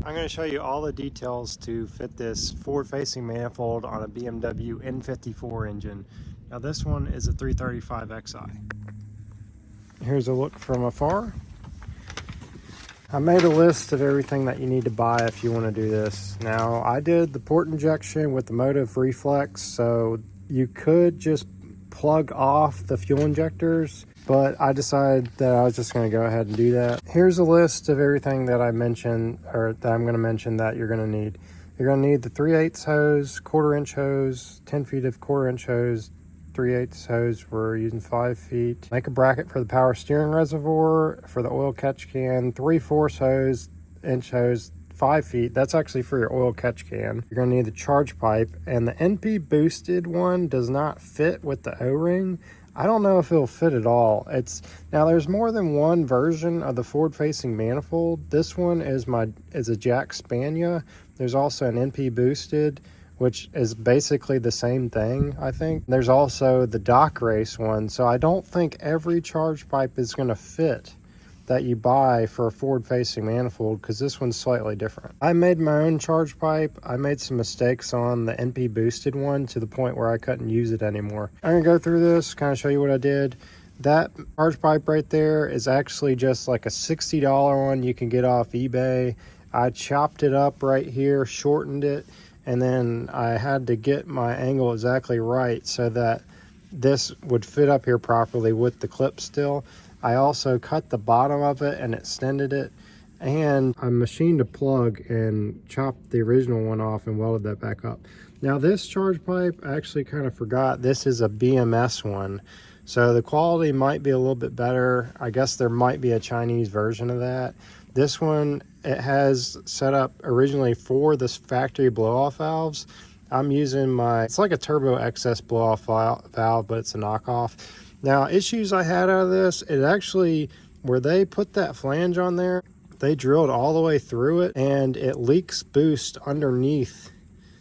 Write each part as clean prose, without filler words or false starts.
I'm going to show you all the details to fit this forward-facing manifold on a BMW N54 engine. Now this one is a 335xi. Here's a look from afar. I made a list of everything that you need to buy if you want to do this. Now I did the port injection with the motiv reflex, so you could just plug off the fuel injectors, but I decided that I was just going to go ahead and do that. Here's a list of everything that I mentioned, or that I'm going to mention that you're going to need. You're going to need the 3/8 hose, 1/4 inch hose, 10 feet of 1/4 inch hose, 3/8 hose. We're using 5 feet. Make a bracket for the power steering reservoir, for the oil catch can, 3/4 inch hose, 5 feet. That's actually for your oil catch can. You're going to need the charge pipe, and the NP boosted one does not fit with the O-ring. I don't know if it'll fit at all. Now there's more than one version of the forward-facing manifold. This one is a Jack Spania. There's also an NP boosted, which is basically the same thing, I think. There's also the Dock Race one, so I don't think every charge pipe is going to fit that you buy for a forward-facing manifold, because this one's slightly different. I made my own charge pipe. I made some mistakes on the NP boosted one to the point where I couldn't use it anymore. I'm gonna go through this, kind of show you what I did. That charge pipe right there is actually just like a $60 one you can get off eBay. I chopped it up right here, shortened it, and then I had to get my angle exactly right so that this would fit up here properly with the clip still. I also cut the bottom of it and extended it, and I machined a plug and chopped the original one off and welded that back up. Now this charge pipe, I actually kind of forgot, this is a BMS one, so the quality might be a little bit better. I guess there might be a Chinese version of that. This one, it has set up originally for this factory blow-off valves. I'm using it's like a turbo excess blow-off valve, but it's a knockoff. Now, issues I had out of this, it actually, where they put that flange on there, they drilled all the way through it, and it leaks boost underneath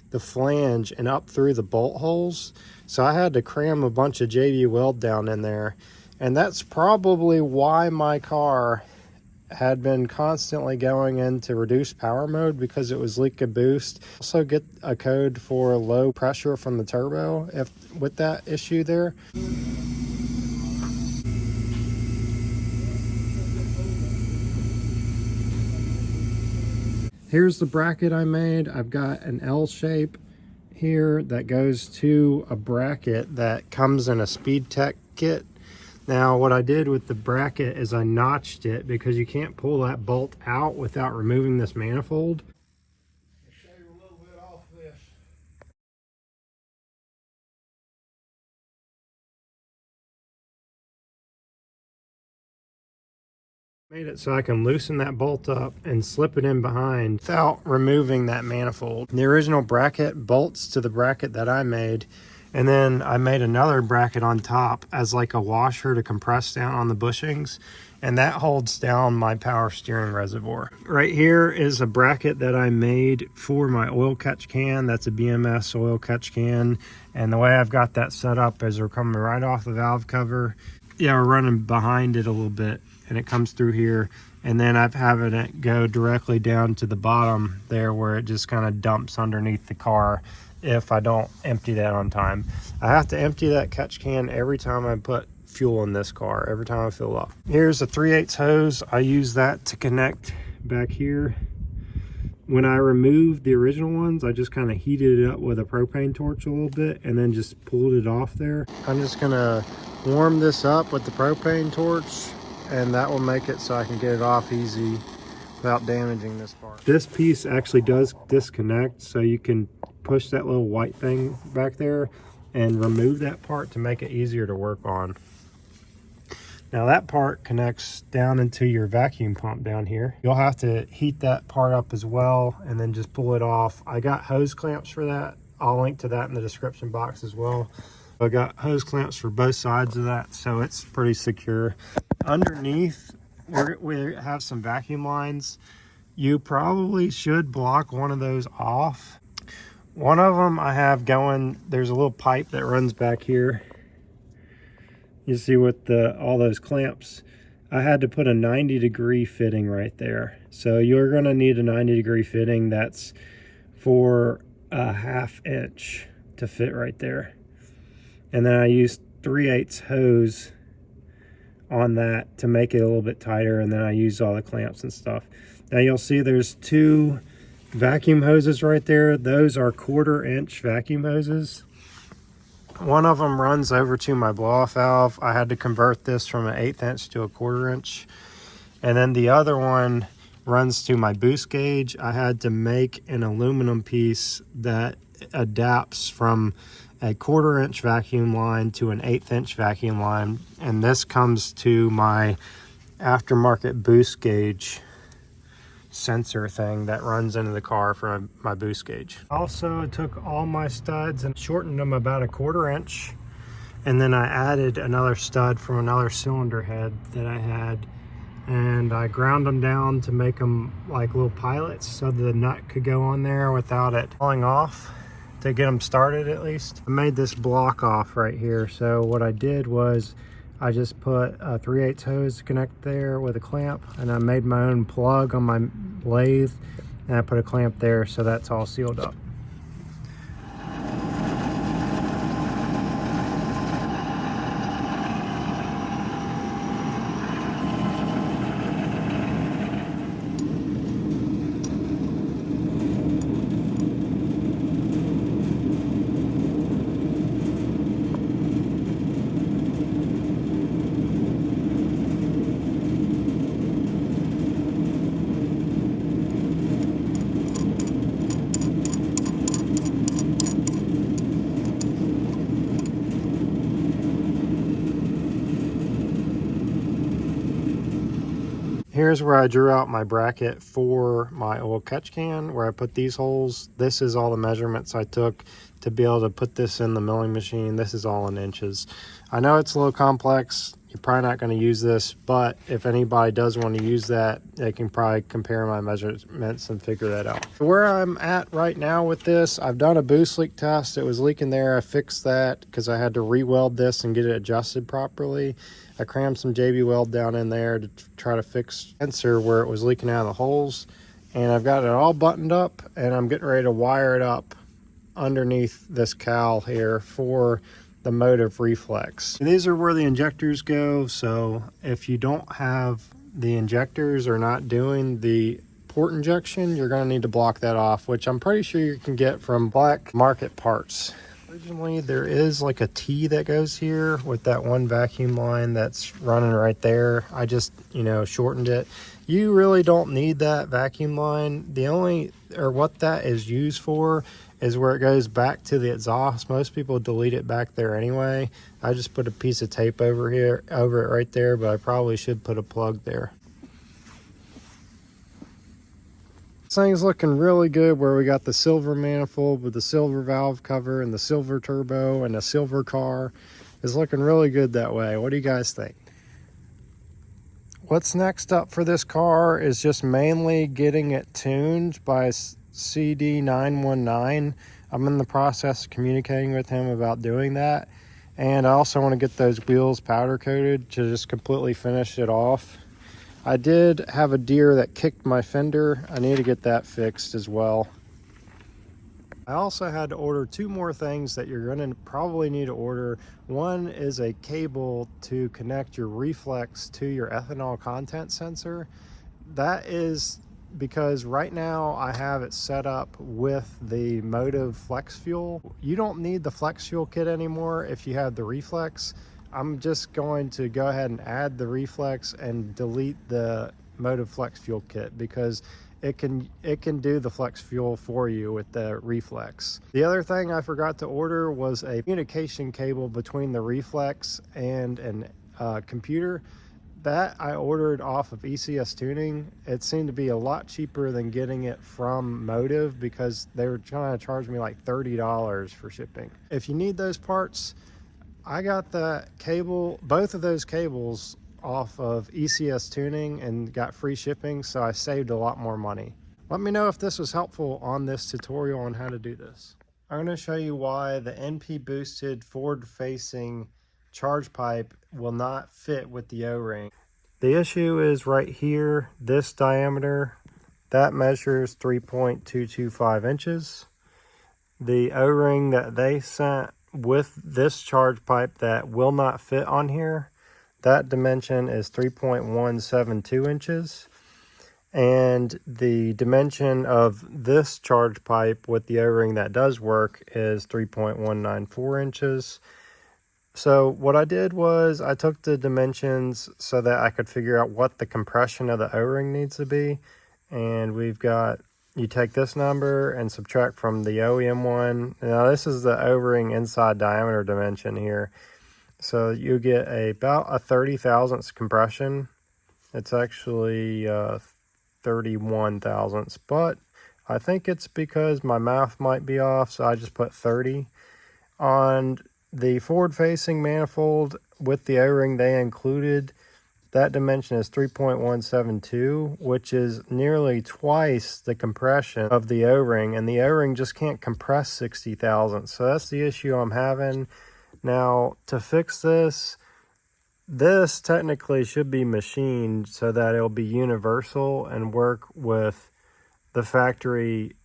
the flange and up through the bolt holes. So I had to cram a bunch of JB weld down in there, and that's probably why my car had been constantly going into reduced power mode, because it was leaking boost. Also get a code for low pressure from the turbo with that issue there. Here's the bracket I made. I've got an L shape here that goes to a bracket that comes in a Speed Tech kit. Now what I did with the bracket is I notched it, because you can't pull that bolt out without removing this manifold. Shave a little bit off this. Made it so I can loosen that bolt up and slip it in behind without removing that manifold. The original bracket bolts to the bracket that I made, and then I made another bracket on top as like a washer to compress down on the bushings, and that holds down my power steering reservoir. Right here is a bracket that I made for my oil catch can. That's a BMS oil catch can, and the way I've got that set up is we're coming right off the valve cover. Yeah, we're running behind it a little bit, and it comes through here, and then I'm having it go directly down to the bottom there, where it just kind of dumps underneath the car if I don't empty that on time. I have to empty that catch can every time I put fuel in this car, every time I fill up. Here's a 3/8 hose. I use that to connect back here. When I removed the original ones, I just kind of heated it up with a propane torch a little bit and then just pulled it off there. I'm just gonna warm this up with the propane torch, and that will make it so I can get it off easy without damaging this part. This piece actually does disconnect, so you can push that little white thing back there and remove that part to make it easier to work on. Now that part connects down into your vacuum pump down here. You'll have to heat that part up as well and then just pull it off. I got hose clamps for that. I'll link to that in the description box as well. I got hose clamps for both sides of that, so it's pretty secure. Underneath, we have some vacuum lines. You probably should block one of those off. One of them I have going, there's a little pipe that runs back here. You see with all those clamps, I had to put a 90-degree fitting right there. So you're going to need a 90-degree fitting. That's for a 1/2 inch to fit right there. And then I used 3/8 hose on that to make it a little bit tighter, and then I used all the clamps and stuff. Now you'll see there's 2 vacuum hoses right there. Those are 1/4 inch vacuum hoses. One of them runs over to my blow-off valve. I had to convert this from an 1/8 inch to a 1/4 inch. And then the other one runs to my boost gauge. I had to make an aluminum piece that adapts from a 1/4 inch vacuum line to an 1/8 inch vacuum line. And this comes to my aftermarket boost gauge sensor thing that runs into the car for my boost gauge. Also, I took all my studs and shortened them about a 1/4 inch. And then I added another stud from another cylinder head that I had. And I ground them down to make them like little pilots so the nut could go on there without it falling off, to get them started at least. I made this block off right here. So what I did was I just put a 3/8 hose to connect there with a clamp, and I made my own plug on my lathe, and I put a clamp there, so that's all sealed up. Here's where I drew out my bracket for my oil catch can, where I put these holes. This is all the measurements I took to be able to put this in the milling machine. This is all in inches. I know it's a little complex. You're probably not going to use this, but if anybody does want to use that, they can probably compare my measurements and figure that out. Where I'm at right now with this, I've done a boost leak test. It was leaking there. I fixed that because I had to re-weld this and get it adjusted properly. I crammed some JB weld down in there to try to fix the sensor where it was leaking out of the holes. And I've got it all buttoned up, and I'm getting ready to wire it up underneath this cowl here for the motive reflex. These are where the injectors go, so if you don't have the injectors or not doing the port injection, you're going to need to block that off, which I'm pretty sure you can get from black market parts. Originally there is like a T that goes here with that one vacuum line that's running right there. I just, shortened it. You really don't need that vacuum line. What that is used for is where it goes back to the exhaust. Most people delete it back there anyway. I just put a piece of tape over it right there, but I probably should put a plug there. This thing's looking really good, where we got the silver manifold with the silver valve cover and the silver turbo and a silver car. It's looking really good that way. What do you guys think? What's next up for this car is just mainly getting it tuned by CD919. I'm in the process of communicating with him about doing that. And I also want to get those wheels powder coated to just completely finish it off. I did have a deer that kicked my fender. I need to get that fixed as well. I also had to order 2 more things that you're going to probably need to order. One is a cable to connect your reflex to your ethanol content sensor. That is because right now I have it set up with the motive flex fuel. You don't need the flex fuel kit anymore if you have the reflex. I'm just going to go ahead and add the reflex and delete the motive flex fuel kit, because it can do the flex fuel for you with the reflex. The other thing I forgot to order was a communication cable between the reflex and a computer. That I ordered off of ECS Tuning. It seemed to be a lot cheaper than getting it from Motive, because they were trying to charge me like $30 for shipping. If you need those parts, I got the cable, both of those cables, off of ECS Tuning and got free shipping, so I saved a lot more money. Let me know if this was helpful on this tutorial on how to do this. I'm going to show you why the NP boosted forward facing charge pipe will not fit with the O-ring. The issue is right here, this diameter That measures 3.225 inches. The O-ring that they sent with this charge pipe that will not fit on here, that dimension is 3.172 inches. And the dimension of this charge pipe with the O-ring that does work is 3.194 inches. So what I did was I took the dimensions so that I could figure out what the compression of the O-ring needs to be. And we've got, you take this number and subtract from the OEM one. Now this is the O-ring inside diameter dimension here. So you get about a 30 thousandths compression. It's actually 31 thousandths, but I think it's because my math might be off, so I just put 30. On the forward-facing manifold with the O-ring they included, that dimension is 3.172, which is nearly twice the compression of the O-ring, and the O-ring just can't compress 60 thousandths. So that's the issue I'm having. Now, to fix this, this technically should be machined so that it'll be universal and work with the factory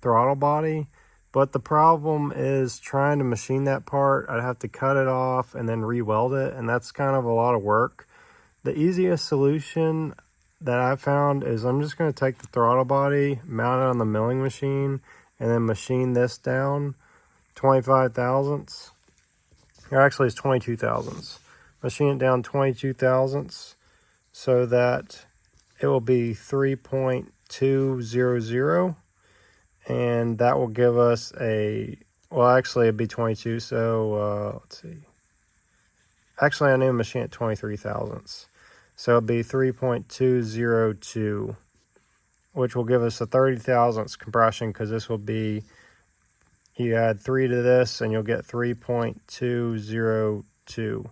throttle body. But the problem is trying to machine that part. I'd have to cut it off and then re-weld it, and that's kind of a lot of work. The easiest solution that I've found is I'm just going to take the throttle body, mount it on the milling machine, and then machine this down 25 thousandths. Or actually it's 22 thousandths. Machine it down 22 thousandths so that it will be 3.200, and that will give us a, well actually it'd be 22, so let's see. Actually I need to machine it 23 thousandths. So it'll be 3.202, which will give us a 30 thousandths compression, because this will be, you add 3 to this and you'll get 3.202.